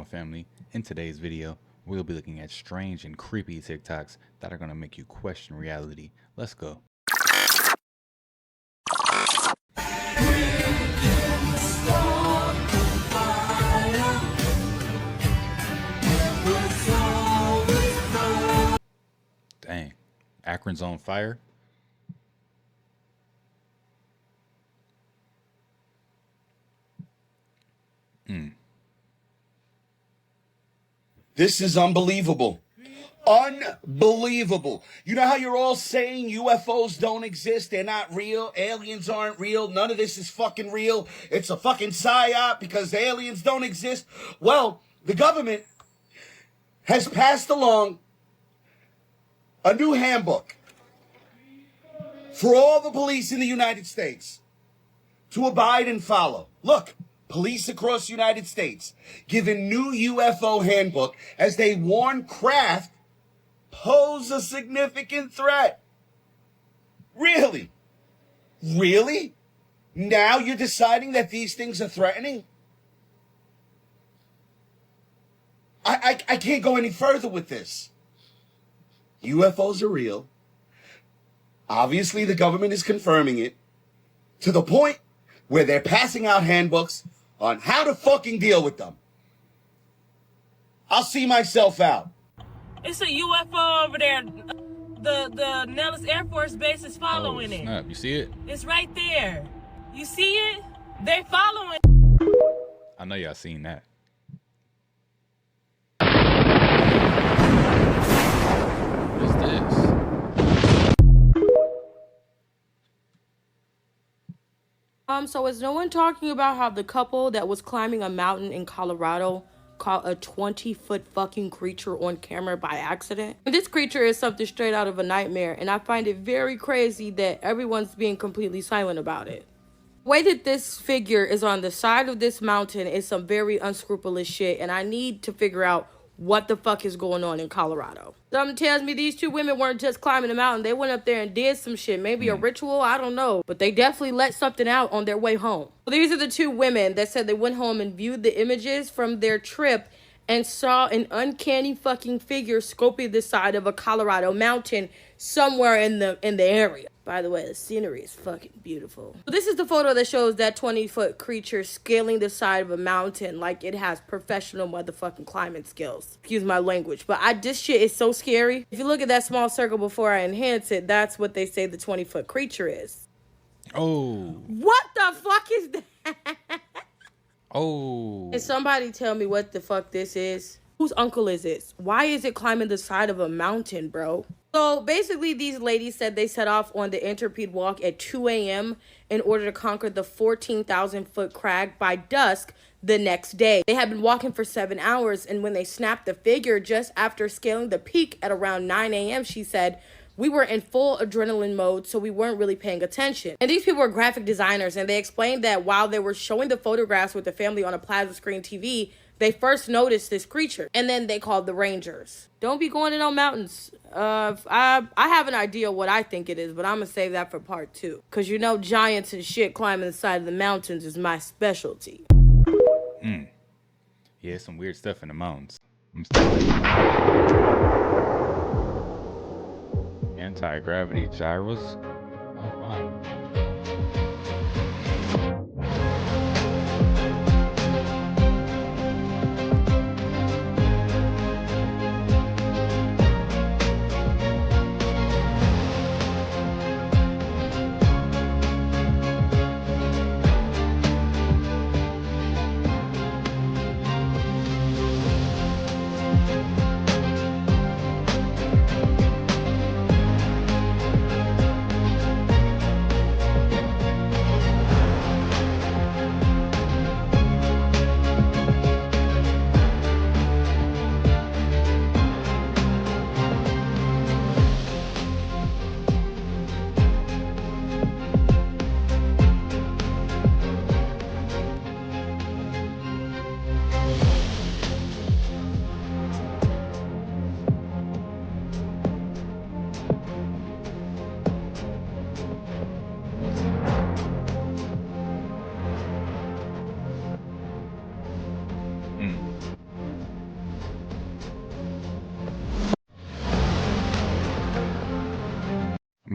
family? In today's video, we'll be looking at strange and creepy TikToks that are going to make you question reality. Let's go. Dang, Akron's on fire? This is unbelievable. Unbelievable. You know how you're all saying UFOs don't exist? They're not real. Aliens aren't real. None of this is fucking real. It's a fucking psyop because aliens don't exist. Well, the government has passed along a new handbook for all the police in the United States to abide and follow. Look. Police across the United States give a new UFO handbook as they warn craft pose a significant threat. Really? Really? Now you're deciding that these things are threatening? I can't go any further with this. UFOs are real. Obviously, the government is confirming it to the point where they're passing out handbooks on how to fucking deal with them. I'll see myself out. It's a UFO over there. The Nellis Air Force Base is following it. Snap. You see it? It's right there. You see it? They following. I know y'all seen that. What is this? So is no one talking about how the couple that was climbing a mountain in Colorado caught a 20-foot fucking creature on camera by accident? This creature is something straight out of a nightmare, and I find it very crazy that everyone's being completely silent about it. The way that this figure is on the side of this mountain is some very unscrupulous shit, and I need to figure out what the fuck is going on in Colorado. Something tells me these two women weren't just climbing a mountain. They went up there and did some shit. Maybe a ritual, I don't know. But they definitely let something out on their way home. Well, these are the two women that said they went home and viewed the images from their trip and saw an uncanny fucking figure scoping the side of a Colorado mountain somewhere in the area. By the way, the scenery is fucking beautiful. So this is the photo that shows that 20-foot creature scaling the side of a mountain like it has professional motherfucking climbing skills. Excuse my language, but this shit is so scary. If you look at that small circle before I enhance it, that's what they say the 20-foot creature is. Oh. What the fuck is that? Oh. Can somebody tell me what the fuck this is? Whose uncle is this? Why is it climbing the side of a mountain, bro? So basically, these ladies said they set off on the Implant walk at 2 a.m. in order to conquer the 14,000-foot crag by dusk the next day. They had been walking for 7 hours, and when they snapped the figure just after scaling the peak at around 9 a.m., she said, "We were in full adrenaline mode, so we weren't really paying attention." And these people were graphic designers, and they explained that while they were showing the photographs with the family on a plasma screen TV, they first noticed this creature, and then they called the Rangers. Don't be going to no mountains. I have an idea what I think it is, but I'm going to save that for part 2. Because you know giants and shit climbing the side of the mountains is my specialty. Yeah, some weird stuff in the mountains. Anti-gravity gyros. Oh, wow.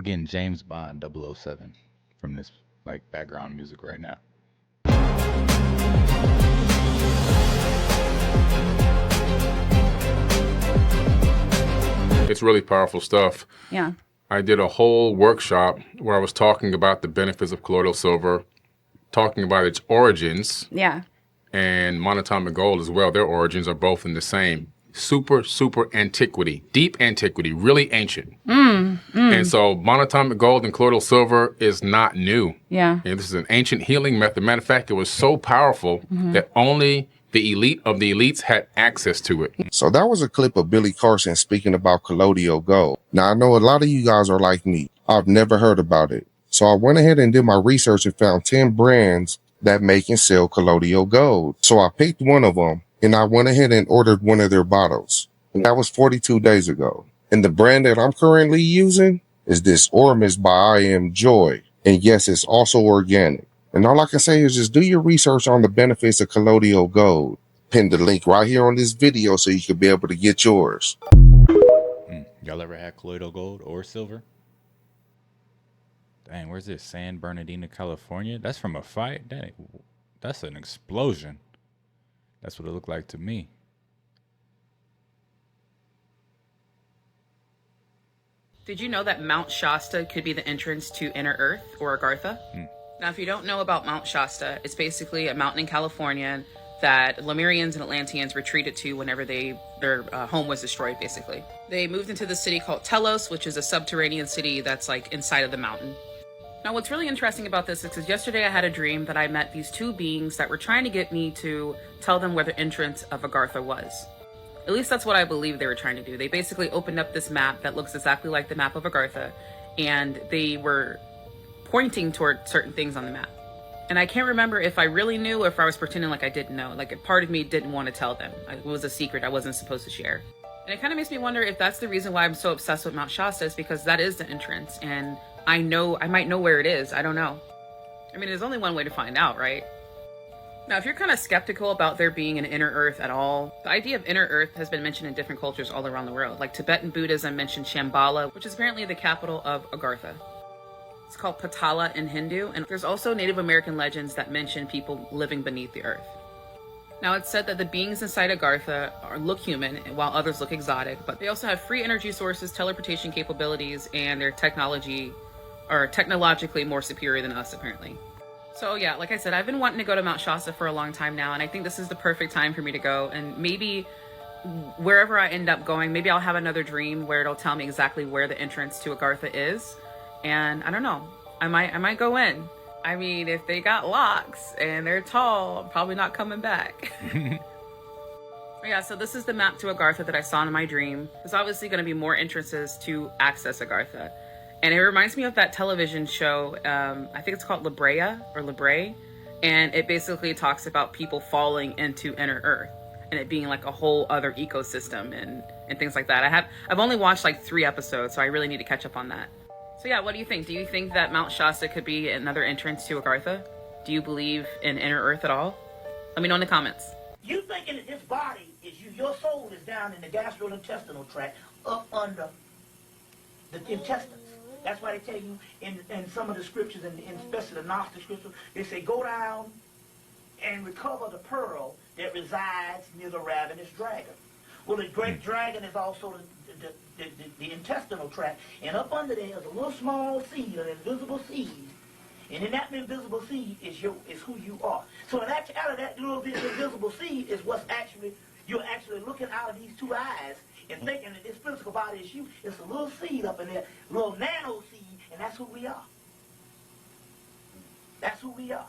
getting James Bond 007 from this like background music right now. It's really powerful stuff. Yeah. I did a whole workshop where I was talking about the benefits of colloidal silver, talking about its origins, Yeah. and monatomic gold as well. Their origins are both in the same super antiquity, deep antiquity, really ancient. And so monatomic gold and colloidal silver is not new. Yeah. And this is an ancient healing method. Matter of fact, it was so powerful that only the elite of the elites had access to it. So that was a clip of Billy Carson speaking about colloidal gold. Now, I know a lot of you guys are like me. I've never heard about it. So I went ahead and did my research and found 10 brands that make and sell colloidal gold. So I picked one of them and I went ahead and ordered one of their bottles. And that was 42 days ago. And the brand that I'm currently using is this Ormus by I Am Joy. And yes, it's also organic. And all I can say is just do your research on the benefits of colloidal gold. Pin the link right here on this video so you can be able to get yours. Y'all ever had colloidal gold or silver? Dang, where's this? San Bernardino, California? That's from a fight? Dang, that's an explosion. That's what it looked like to me. Did you know that Mount Shasta could be the entrance to Inner Earth or Agartha? Now, if you don't know about Mount Shasta, it's basically a mountain in California that Lemurians and Atlanteans retreated to whenever their home was destroyed, basically. They moved into the city called Telos, which is a subterranean city that's like inside of the mountain. Now, what's really interesting about this is because yesterday I had a dream that I met these two beings that were trying to get me to tell them where the entrance of Agartha was. At least that's what I believe they were trying to do. They basically opened up this map that looks exactly like the map of Agartha, and they were pointing toward certain things on the map. And I can't remember if I really knew or if I was pretending like I didn't know. Like, a part of me didn't want to tell them. It was a secret I wasn't supposed to share. And it kind of makes me wonder if that's the reason why I'm so obsessed with Mount Shasta, is because that is the entrance, and I might know where it is. I don't know. I mean, there's only one way to find out, right? Now, if you're kind of skeptical about there being an inner earth at all, the idea of inner earth has been mentioned in different cultures all around the world. Like Tibetan Buddhism mentioned Shambhala, which is apparently the capital of Agartha. It's called Patala in Hindu, and there's also Native American legends that mention people living beneath the earth. Now, it's said that the beings inside Agartha look human, while others look exotic, but they also have free energy sources, teleportation capabilities, and their technology are technologically more superior than us, apparently. So yeah, like I said, I've been wanting to go to Mount Shasta for a long time now, and I think this is the perfect time for me to go. And maybe wherever I end up going, maybe I'll have another dream where it'll tell me exactly where the entrance to Agartha is. And I don't know, I might go in. I mean, if they got locks and they're tall, I'm probably not coming back. Yeah, so this is the map to Agartha that I saw in my dream. There's obviously going to be more entrances to access Agartha. And it reminds me of that television show, I think it's called La Brea, and it basically talks about people falling into Inner Earth and it being like a whole other ecosystem and things like that. I've only watched like 3 episodes, so I really need to catch up on that. So yeah, what do you think? Do you think that Mount Shasta could be another entrance to Agartha? Do you believe in Inner Earth at all? Let me know in the comments. You thinking that this body is you, your soul is down in the gastrointestinal tract, up under the intestines. That's why they tell you in some of the scriptures, and especially the Gnostic scriptures, they say go down and recover the pearl that resides near the ravenous dragon. Well, the great dragon is also the intestinal tract, and up under there is a little small seed, an invisible seed, and in that invisible seed is who you are. So out of that little bit of invisible seed is what's actually, you're actually looking out of these 2 eyes and thinking that this physical body is you. It's a little seed up in there, a little nano seed, and that's who we are. That's who we are.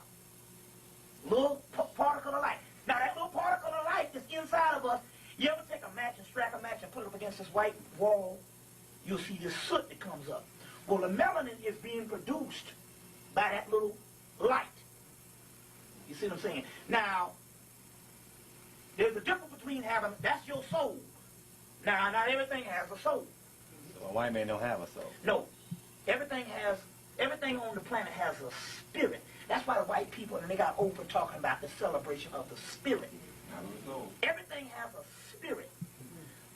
Little particle of light. Now that little particle of light that's inside of us, you ever take a match and strike a match and put it up against this white wall? You'll see this soot that comes up. Well, the melanin is being produced by that little light. You see what I'm saying? Now, there's a difference between having, that's your soul. Now, not everything has a soul. So a white man don't have a soul. No. Everything on the planet has a spirit. That's why the white people, and they got open talking about the celebration of the spirit. Everything has a spirit.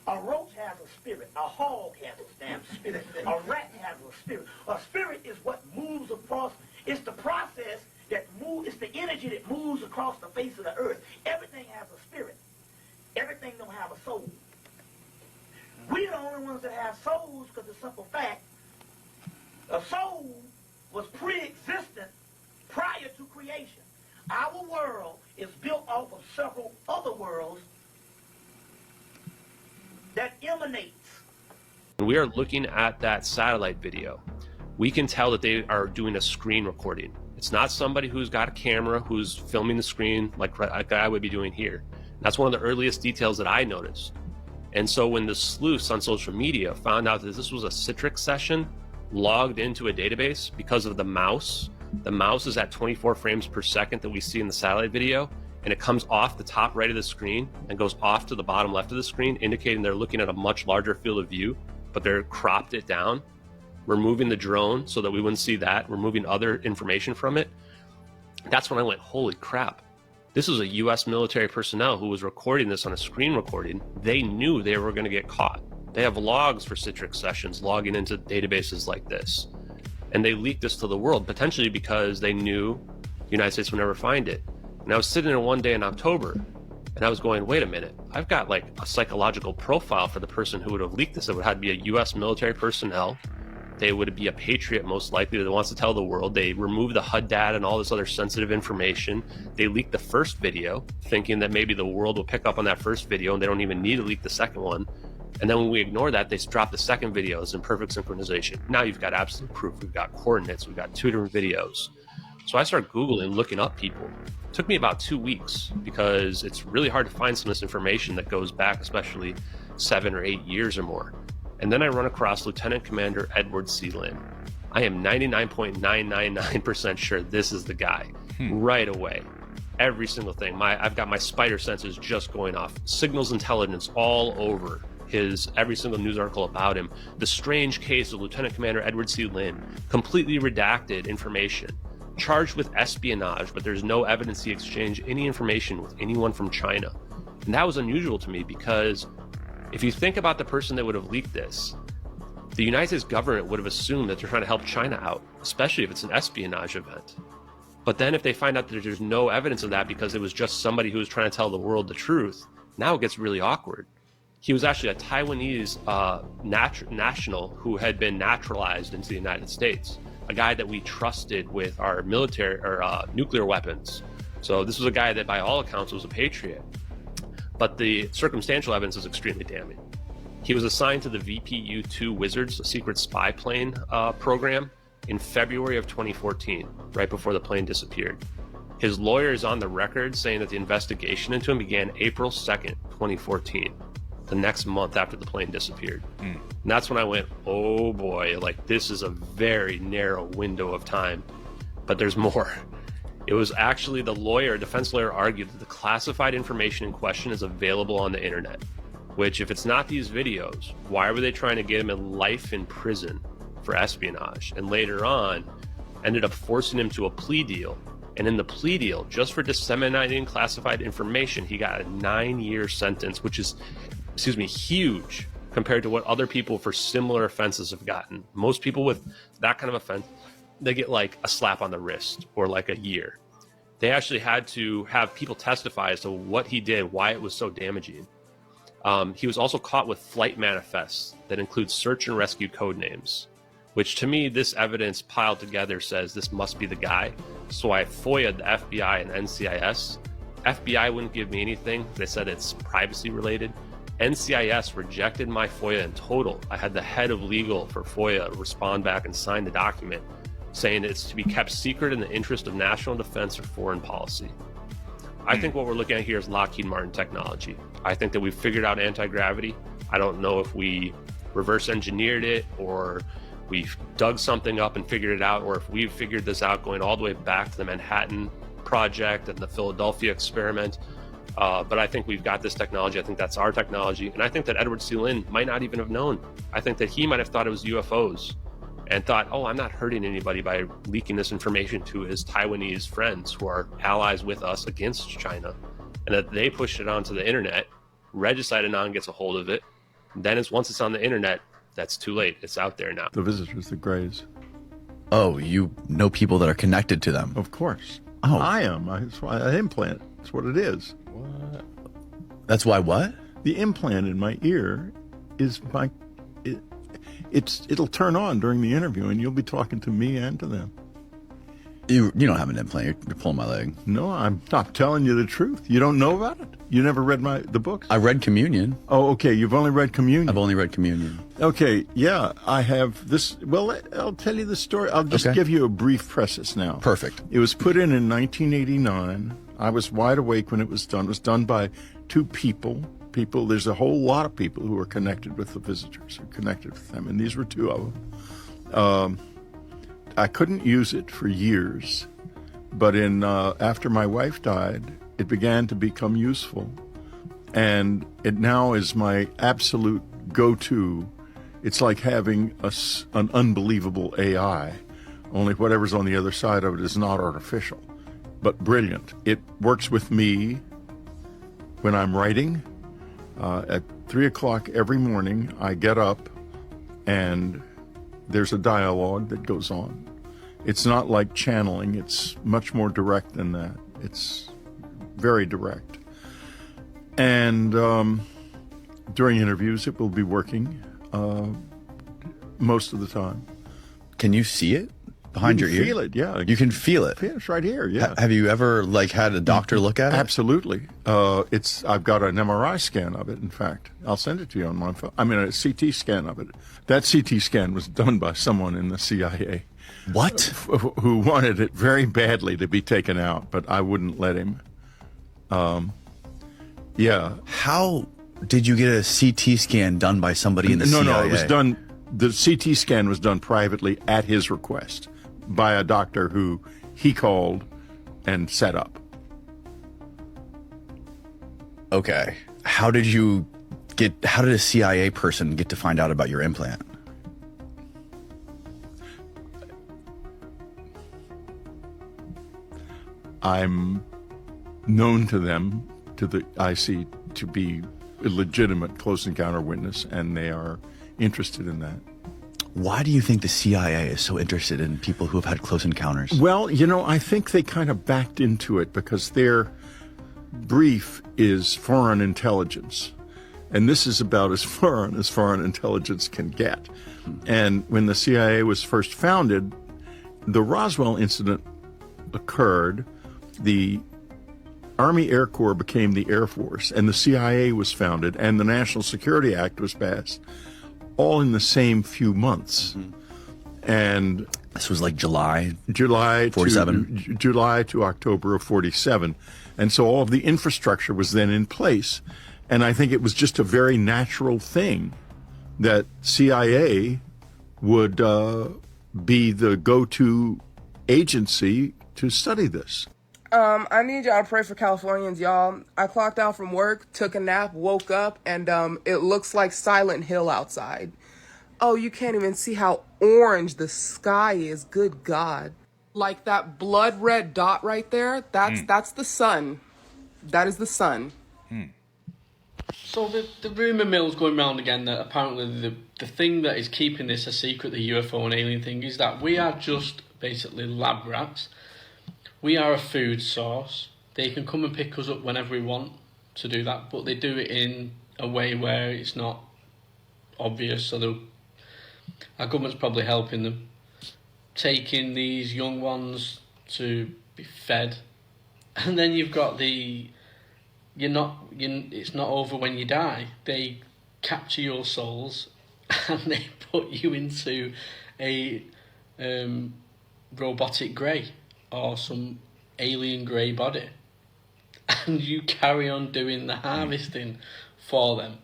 A roach has a spirit. A hog has a damn spirit. A rat has a spirit. A spirit is what moves across. It's the process that moves. It's the energy that moves across the face of the earth. Everything has a spirit. Everything don't have a soul. We're the only ones that have souls because the simple fact, a soul was pre-existent prior to creation. Our world is built off of several other worlds that emanates. When we are looking at that satellite video, we can tell that they are doing a screen recording. It's not somebody who's got a camera who's filming the screen like I would be doing here. That's one of the earliest details that I noticed. And so when the sleuths on social media found out that this was a Citrix session logged into a database because of the mouse is at 24 frames per second that we see in the satellite video, and it comes off the top right of the screen and goes off to the bottom left of the screen, indicating they're looking at a much larger field of view, but they're cropped it down. We're moving the drone so that we wouldn't see that. We're moving other information from it. That's when I went, holy crap. This was a US military personnel who was recording this on a screen recording. They knew they were going to get caught. They have logs for Citrix sessions logging into databases like this. And they leaked this to the world, potentially because they knew the United States would never find it. And I was sitting there one day in October, and I was going, wait a minute, I've got like a psychological profile for the person who would have leaked this. It would have to be a US military personnel. They would be a patriot, most likely, that wants to tell the world. They removed the HUD data and all this other sensitive information. They leaked the first video, thinking that maybe the world will pick up on that first video, and they don't even need to leak the second one. And then when we ignore that, they drop the second video as in perfect synchronization. Now you've got absolute proof. We've got coordinates. We've got 2 different videos. So I started Googling, looking up people. It took me about 2 weeks because it's really hard to find some of this information that goes back, especially 7 or 8 years or more. And then I run across Lieutenant Commander Edward C. Lin. I am 99.999% sure this is the guy right away. Every single thing. I've got my spider senses just going off. Signals intelligence all over every single news article about him. The strange case of Lieutenant Commander Edward C. Lin. Completely redacted information. Charged with espionage, but there's no evidence he exchanged any information with anyone from China. And that was unusual to me because if you think about the person that would have leaked this, the United States government would have assumed that they're trying to help China out, especially if it's an espionage event. But then if they find out that there's no evidence of that because it was just somebody who was trying to tell the world the truth, now it gets really awkward. He was actually a Taiwanese national who had been naturalized into the United States, a guy that we trusted with our military or nuclear weapons. So this was a guy that by all accounts was a patriot. But the circumstantial evidence is extremely damning. He was assigned to the VPU-2 Wizards, a secret spy plane program, in February of 2014, right before the plane disappeared. His lawyer is on the record saying that the investigation into him began April 2nd, 2014, the next month after the plane disappeared. And that's when I went, oh boy, like this is a very narrow window of time, but there's more. It was actually the defense lawyer argued that the classified information in question is available on the internet, which if it's not these videos, why were they trying to get him in life in prison for espionage? And later on, ended up forcing him to a plea deal. And in the plea deal, just for disseminating classified information, he got a 9-year sentence, which is, huge compared to what other people for similar offenses have gotten. Most people with that kind of offense, they get like a slap on the wrist or like a year. They actually had to have people testify as to what he did, why it was so damaging. He was also caught with flight manifests that include search and rescue code names, which to me, this evidence piled together says this must be the guy. So I FOIA'd the FBI and NCIS. FBI wouldn't give me anything. They said it's privacy related. NCIS rejected my FOIA in total. I had the head of legal for FOIA respond back and sign the document saying it's to be kept secret in the interest of national defense or foreign policy. I think what we're looking at here is Lockheed Martin technology. I think that we've figured out anti-gravity. I don't know if we reverse engineered it or we've dug something up and figured it out, or if we've figured this out going all the way back to the Manhattan Project and the Philadelphia experiment. But I think we've got this technology. I think that's our technology. And I think that Edward C. Lin might not even have known. I think that he might have thought it was UFOs and thought, oh, I'm not hurting anybody by leaking this information to his Taiwanese friends who are allies with us against China. And that they pushed it onto the internet. Regicide Anand gets a hold of it. Then once it's on the internet, that's too late. It's out there now. The visitors, the Greys. Oh, you know people that are connected to them? Of course. Oh. I am. That's why I implant. That's what it is. What? That's why what? The implant in my ear is my... It'll turn on during the interview, and you'll be talking to me and to them. You don't have an implant. You're pulling my leg. No, I'm not telling you the truth. You don't know about it? You never read the books? I read Communion. Oh, okay. You've only read Communion. I've only read Communion. Okay, yeah. I have this. Well, I'll tell you the story. I'll just give you a brief preface now. Perfect. It was put in 1989. I was wide awake when it was done. It was done by two people. There's a whole lot of people who are connected with the visitors, who are connected with them, and these were two of them. I couldn't use it for years, but after my wife died, it began to become useful, and it now is my absolute go-to. It's like having an unbelievable AI, only whatever's on the other side of it is not artificial, but brilliant. It works with me when I'm writing. At 3 o'clock every morning, I get up and there's a dialogue that goes on. It's not like channeling. It's much more direct than that. It's very direct. And during interviews, it will be working most of the time. Can you see it behind your ear? You can feel it, yeah. You can feel it? Yeah, it's right here, yeah. Have you ever had a doctor look at it? Absolutely. I've got an MRI scan of it, in fact. I'll send it to you on my phone. I mean, a CT scan of it. That CT scan was done by someone in the CIA. What? Who wanted it very badly to be taken out, but I wouldn't let him. Yeah. How did you get a CT scan done by somebody in the CIA? No, it was done. The CT scan was done privately at his request by a doctor who he called and set up. Okay. How did a CIA person get to find out about your implant? I'm known to them, to the IC, to be a legitimate close encounter witness, and they are interested in that. Why do you think the CIA is so interested in people who have had close encounters? Well, I think they kind of backed into it because their brief is foreign intelligence. And this is about as foreign intelligence can get. And when the CIA was first founded, the Roswell incident occurred. The Army Air Corps became the Air Force, and the CIA was founded, and the National Security Act was passed, all in the same few months. Mm-hmm. And this was like July 47? July to October of 47. And so all of the infrastructure was then in place. And I think it was just a very natural thing that CIA would be the go-to agency to study this. I need y'all to pray for Californians, y'all. I clocked out from work, took a nap, woke up, and it looks like Silent Hill outside. Oh, you can't even see how orange the sky is. Good God. Like that blood red dot right there, that's the sun. That is the sun. So the rumour mill's going round again that apparently the thing that is keeping this a secret, the UFO and alien thing, is that we are just basically lab rats. We are a food source. They can come and pick us up whenever we want to do that, but they do it in a way where it's not obvious, so our government's probably helping them. Taking these young ones to be fed. And then you've got it's not over when you die. They capture your souls and they put you into a robotic grey or some alien grey body, and you carry on doing the harvesting for them.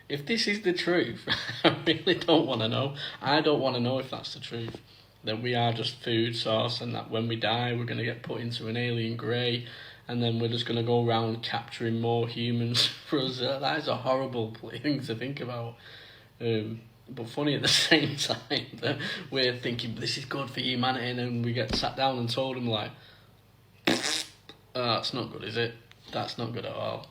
If this is the truth, I really don't want to know. I don't want to know if that's the truth, that we are just food source and that when we die we're going to get put into an alien grey and then we're just going to go around capturing more humans for us. That is a horrible thing to think about. But funny at the same time that we're thinking this is good for humanity, and then we get sat down and told them like, that's not good, is it? That's not good at all.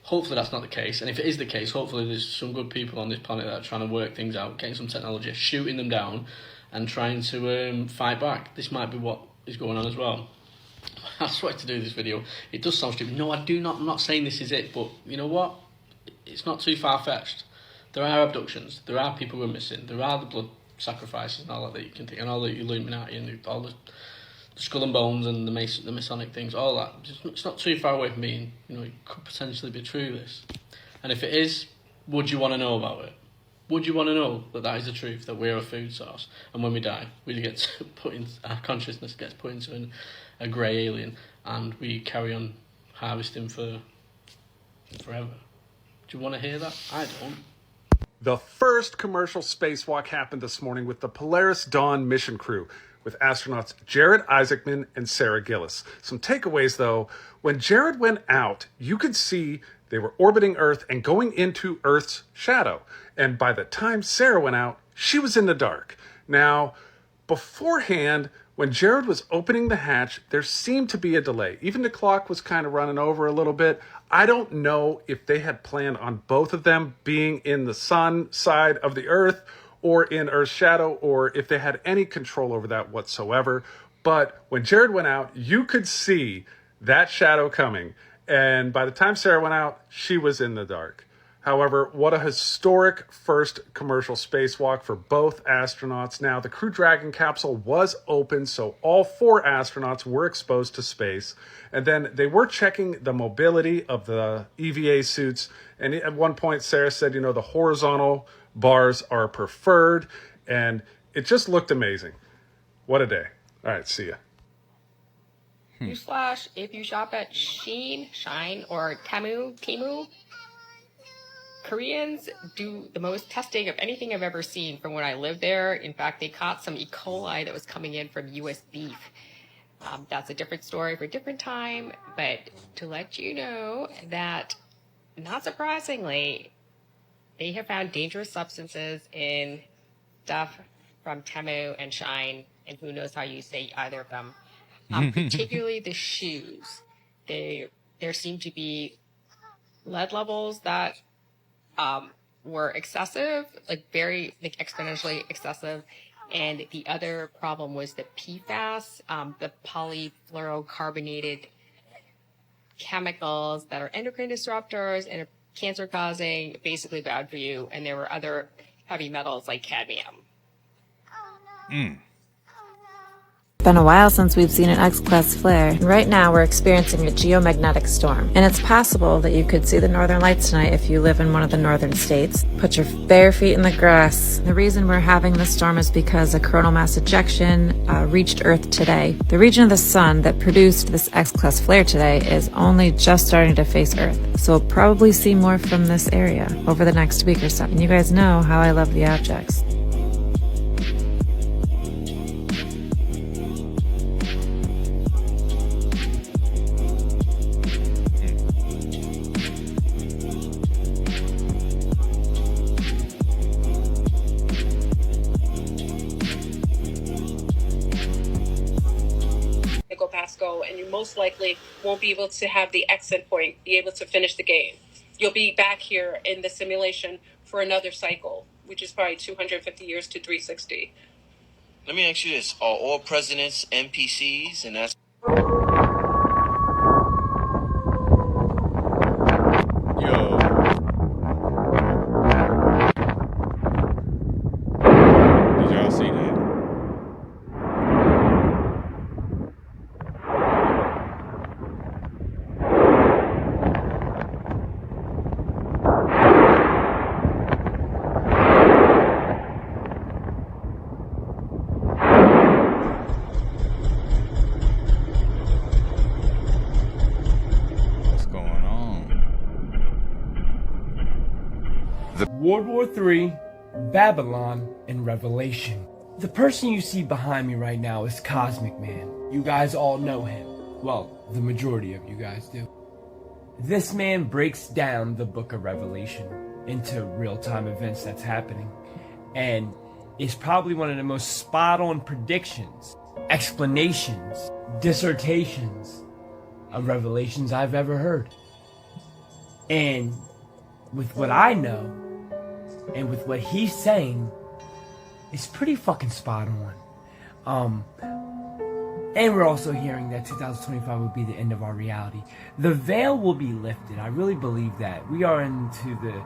Hopefully that's not the case, and if it is the case, hopefully there's some good people on this planet that are trying to work things out, getting some technology, shooting them down, and trying to fight back. This might be what is going on as well. I just wanted to do this video. It does sound stupid. No, I do not. I'm not saying this is it, but you know what? It's not too far-fetched. There are abductions. There are people who are missing. There are the blood sacrifices and all that you can think, and all the Illuminati and all the skull and bones and the Masonic things, all that. It's not too far away from being, it could potentially be true, this. And if it is, would you want to know about it? Would you want to know that that is the truth, that we're a food source, and when we die, we get put in, our consciousness gets put into a grey alien, and we carry on harvesting for forever? Do you want to hear that? I don't. The first commercial spacewalk happened this morning with the Polaris Dawn mission crew, with astronauts Jared Isaacman and Sarah Gillis. Some takeaways, though. When Jared went out, you could see they were orbiting Earth and going into Earth's shadow. And by the time Sarah went out, she was in the dark. Now, beforehand, when Jared was opening the hatch, there seemed to be a delay. Even the clock was kind of running over a little bit. I don't know if they had planned on both of them being in the sun side of the Earth or in Earth's shadow, or if they had any control over that whatsoever. But when Jared went out, you could see that shadow coming. And by the time Sarah went out, she was in the dark. However, what a historic first commercial spacewalk for both astronauts. Now, the Crew Dragon capsule was open, so all 4 astronauts were exposed to space. And then they were checking the mobility of the EVA suits. And at one point, Sarah said, the horizontal bars are preferred. And it just looked amazing. What a day. All right, see ya. Newsflash, if you shop at Shine, or Temu, Koreans do the most testing of anything I've ever seen from when I lived there. In fact, they caught some E. coli that was coming in from U.S. beef. That's a different story for a different time, but to let you know that, not surprisingly, they have found dangerous substances in stuff from Temu and Shine, and who knows how you say either of them. Particularly the shoes. There seem to be lead levels that were excessive, very exponentially excessive. And the other problem was the PFAS, the polyfluorocarbonated chemicals that are endocrine disruptors and are cancer causing, basically bad for you. And there were other heavy metals like cadmium. It's been a while since we've seen an X-class flare. Right now we're experiencing a geomagnetic storm, and it's possible that you could see the northern lights tonight if you live in one of the northern states. Put your bare feet in the grass. The reason we're having this storm is because a coronal mass ejection reached Earth today. The region of the sun that produced this X-class flare today is only just starting to face Earth, so we'll probably see more from this area over the next week or so. And you guys know how I love the objects. And you most likely won't be able to have the exit point, be able to finish the game. You'll be back here in the simulation for another cycle, which is probably 250 years to 360. Let me ask you this. Are all presidents NPCs? And that's... Did y'all see that? World War III, Babylon, and Revelation. The person you see behind me right now is Cosmic Man. You guys all know him. Well, the majority of you guys do. This man breaks down the book of Revelation into real-time events that's happening, and is probably one of the most spot-on predictions, explanations, dissertations of Revelations I've ever heard. And with what I know, and with what he's saying, it's pretty fucking spot on. And we're also hearing that 2025 will be the end of our reality. The veil will be lifted. I really believe that. We are into the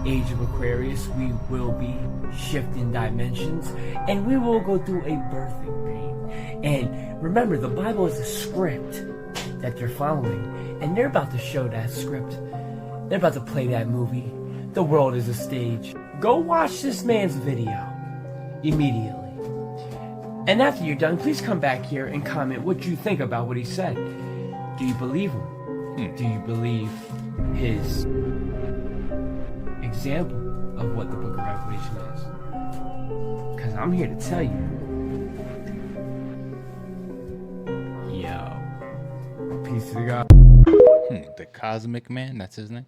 age of Aquarius. We will be shifting dimensions, and we will go through a birthing pain. And remember, the Bible is a script that they're following, and they're about to show that script. They're about to play that movie. The world is a stage. Go watch this man's video immediately. And after you're done, please come back here and comment what you think about what he said. Do you believe him? Do you believe his example of what the book of Revelation is? Because I'm here to tell you. Yo. Peace to God. The Cosmic Man, that's his name?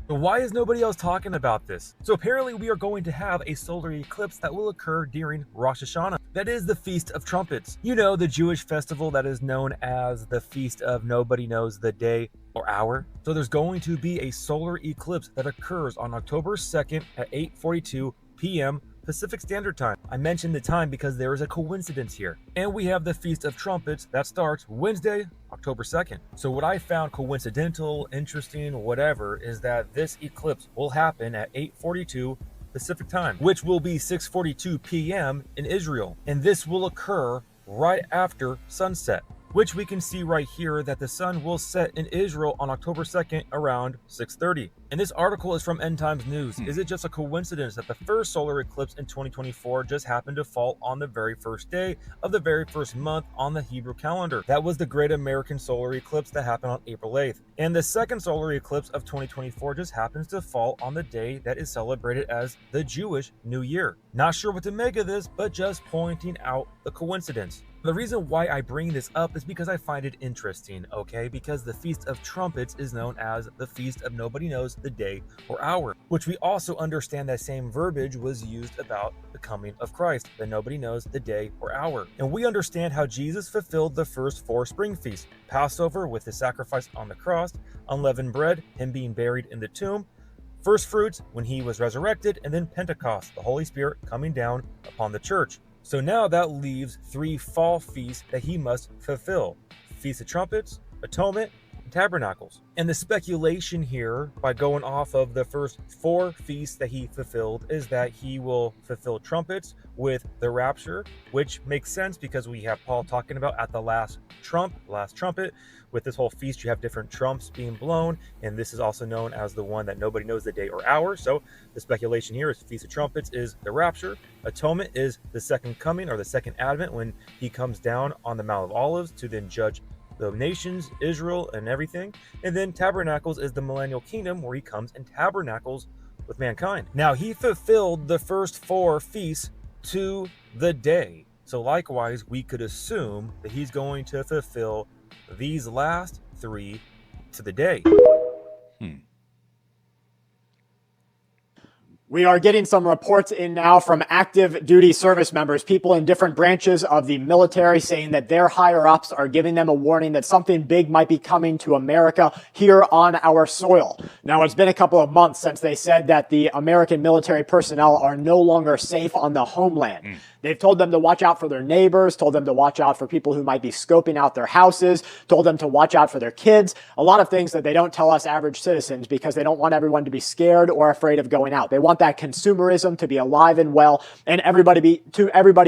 But why is nobody else talking about this? So apparently we are going to have a solar eclipse that will occur during Rosh Hashanah. That is the Feast of Trumpets. You know, the Jewish festival that is known as the Feast of Nobody Knows the Day or Hour. So there's going to be a solar eclipse that occurs on October 2nd at 8:42 p.m. Pacific Standard Time. I mentioned the time because there is a coincidence here. And we have the Feast of Trumpets that starts Wednesday, October 2nd. So what I found coincidental, interesting, whatever, is that this eclipse will happen at 8:42 Pacific Time, which will be 6:42 p.m. in Israel. And this will occur right after sunset, which we can see right here that the sun will set in Israel on October 2nd around 6:30. And this article is from End Times News. Is it just a coincidence that the first solar eclipse in 2024 just happened to fall on the very first day of the very first month on the Hebrew calendar? That was the Great American Solar Eclipse that happened on April 8th. And the second solar eclipse of 2024 just happens to fall on the day that is celebrated as the Jewish New Year. Not sure what to make of this, but just pointing out the coincidence. The reason why I bring this up is because I find it interesting, okay? Because the Feast of Trumpets is known as the Feast of Nobody Knows the Day or Hour, which we also understand that same verbiage was used about the coming of Christ, that nobody knows the day or hour. And we understand how Jesus fulfilled the first four spring feasts: Passover with his sacrifice on the cross, unleavened bread, him being buried in the tomb, first fruits when he was resurrected, and then Pentecost, the Holy Spirit coming down upon the church. So now that leaves 3 fall feasts that he must fulfill: Feast of Trumpets, Atonement, and Tabernacles. And the speculation here, by going off of the first 4 feasts that he fulfilled, is that he will fulfill trumpets with the rapture, which makes sense because we have Paul talking about at the last trumpet. With this whole feast, you have different trumps being blown, and this is also known as the one that nobody knows the day or hour. So the speculation here is Feast of Trumpets is the rapture, Atonement is the second coming or the second advent when he comes down on the Mount of Olives to then judge the nations, Israel, and everything. And then Tabernacles is the millennial kingdom where he comes and tabernacles with mankind. Now, he fulfilled the first 4 feasts to the day. So likewise, we could assume that he's going to fulfill these last 3 to the day. We are getting some reports in now from active duty service members, people in different branches of the military, saying that their higher ups are giving them a warning that something big might be coming to America here on our soil. Now, it's been a couple of months since they said that the American military personnel are no longer safe on the homeland. They've told them to watch out for their neighbors, told them to watch out for people who might be scoping out their houses, told them to watch out for their kids. A lot of things that they don't tell us average citizens because they don't want everyone to be scared or afraid of going out. They want that consumerism to be alive and well, and everybody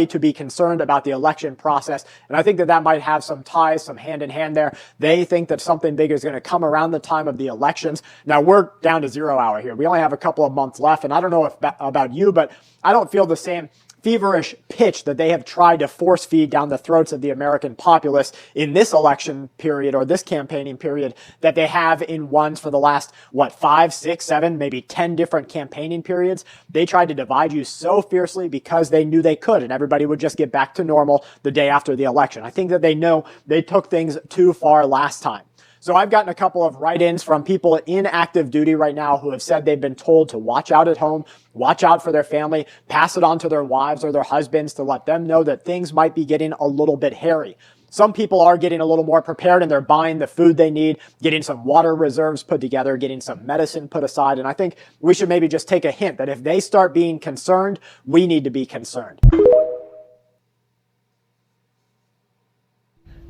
to be concerned about the election process. And I think that might have some ties, some hand in hand there. They think that something big is going to come around the time of the elections. Now, we're down to 0 hour here. We only have a couple of months left, and I don't know about you, but I don't feel the same feverish pitch that they have tried to force feed down the throats of the American populace in this election period or this campaigning period that they have in ones for the last, 5, 6, 7, maybe 10 different campaigning periods. They tried to divide you so fiercely because they knew they could, and everybody would just get back to normal the day after the election. I think that they know they took things too far last time. So I've gotten a couple of write-ins from people in active duty right now who have said they've been told to watch out at home, watch out for their family, pass it on to their wives or their husbands to let them know that things might be getting a little bit hairy. some people are getting a little more prepared and they're buying the food they need, getting some water reserves put together, getting some medicine put aside. And I think we should maybe just take a hint that if they start being concerned, we need to be concerned.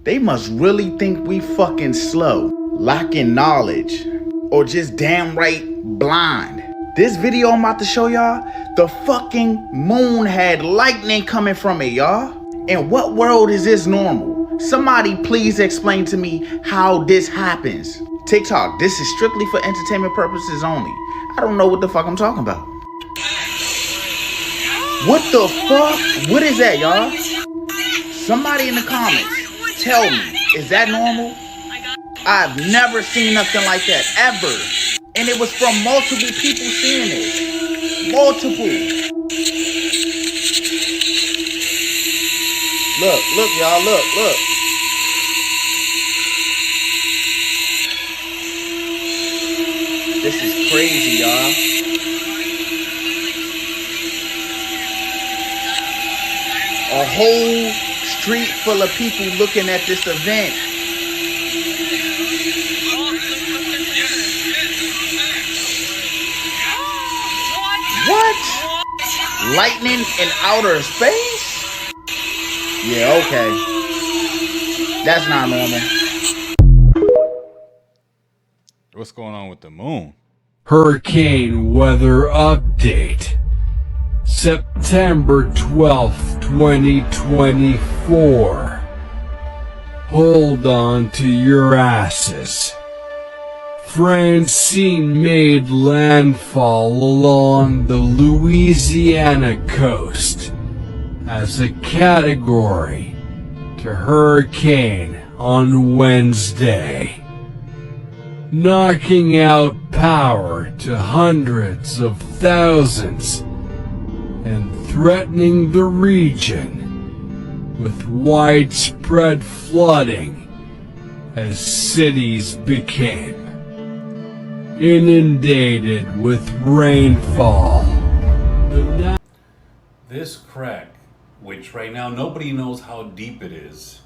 They must really think we fucking slow, lacking knowledge, or just damn right blind. This video I'm about to show y'all, the fucking moon had lightning coming from it, y'all. In what world is this normal? Somebody please explain to me how this happens. TikTok, this is strictly for entertainment purposes only. I don't know what the fuck I'm talking about. What the fuck? What is that, y'all? Somebody in the comments, tell me, is that normal? I've never seen nothing like that, ever. And it was from multiple people seeing it. Multiple. Look, y'all, look. This is crazy, y'all. A whole street full of people looking at this event. What? Lightning in outer space? Yeah, okay. That's not normal. What's going on with the moon? Hurricane weather update. September 12th, 2024. Hold on to your asses. Francine made landfall along the Louisiana coast as a category to hurricane on Wednesday, knocking out power to hundreds of thousands and threatening the region with widespread flooding as cities became inundated with rainfall. This crack, which right now nobody knows how deep it is,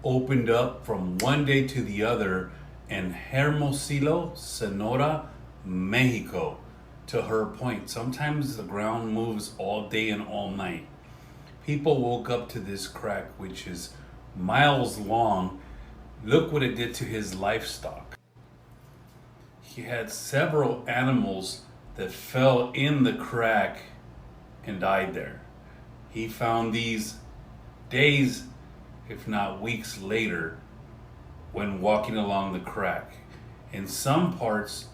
opened up from one day to the other in Hermosillo, Sonora, Mexico. To her point, sometimes the ground moves all day and all night. People woke up to this crack, which is miles long. Look what it did to his livestock. He had several animals that fell in the crack and died there. He found these days, if not weeks later, when walking along the crack. In some parts,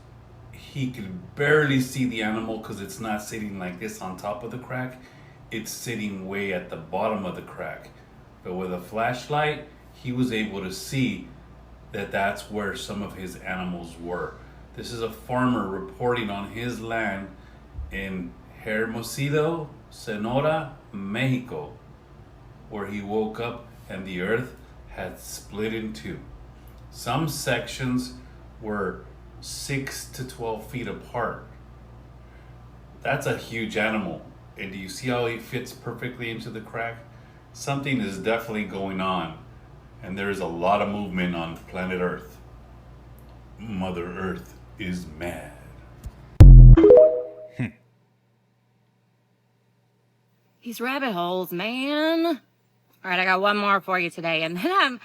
he could barely see the animal because it's not sitting like this on top of the crack. It's sitting way at the bottom of the crack. But with a flashlight, he was able to see that that's where some of his animals were. This is a farmer reporting on his land in Hermosillo, Sonora, Mexico, where he woke up and the earth had split in two. Some sections were 6 to 12 feet apart. That's a huge animal. And do you see how he fits perfectly into the crack? Something is definitely going on. And there's a lot of movement on planet Earth. Mother Earth is mad. These rabbit holes, man. All right, I got one more for you today, and then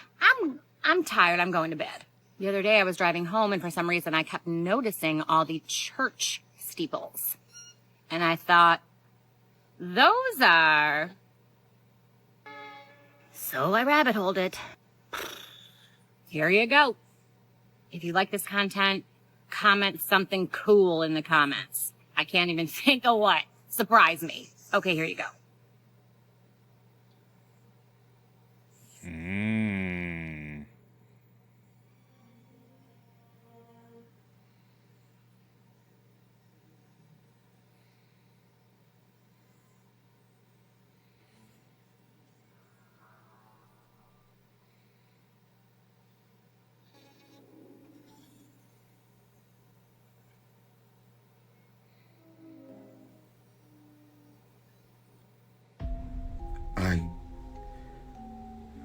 I'm tired. I'm going to bed. The other day I was driving home, and for some reason I kept noticing all the church steeples. And I thought, those are... So I rabbit holed it. Here you go. If you like this content, comment something cool in the comments. I can't even think of what. Surprise me. Okay, here you go.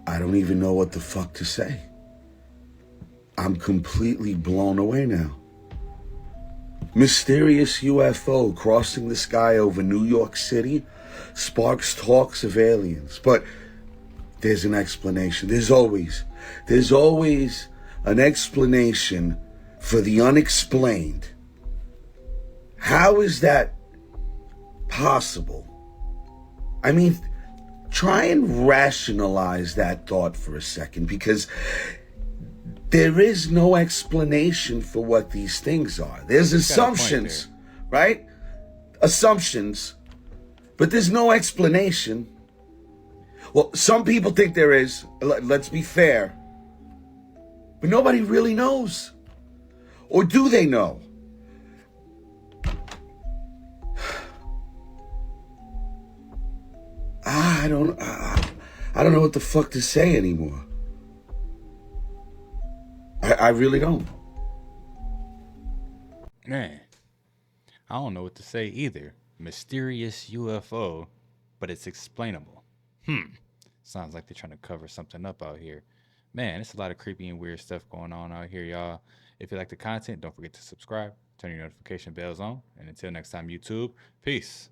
I don't even know what the fuck to say. I'm completely blown away now. Mysterious UFO crossing the sky over New York City sparks talks of aliens, but there's an explanation. There's always an explanation for the unexplained. How is that possible? I mean, try and rationalize that thought for a second, because there is no explanation for what these things are. There's assumptions, right? Assumptions, but there's no explanation. Well, some people think there is, let's be fair, but nobody really knows. Or do they know? I don't know what the fuck to say anymore. I really don't. Man, I don't know what to say either. Mysterious UFO, but it's explainable. Sounds like they're trying to cover something up out here. Man, it's a lot of creepy and weird stuff going on out here, y'all. If you like the content, don't forget to subscribe, turn your notification bells on, and until next time, YouTube, peace.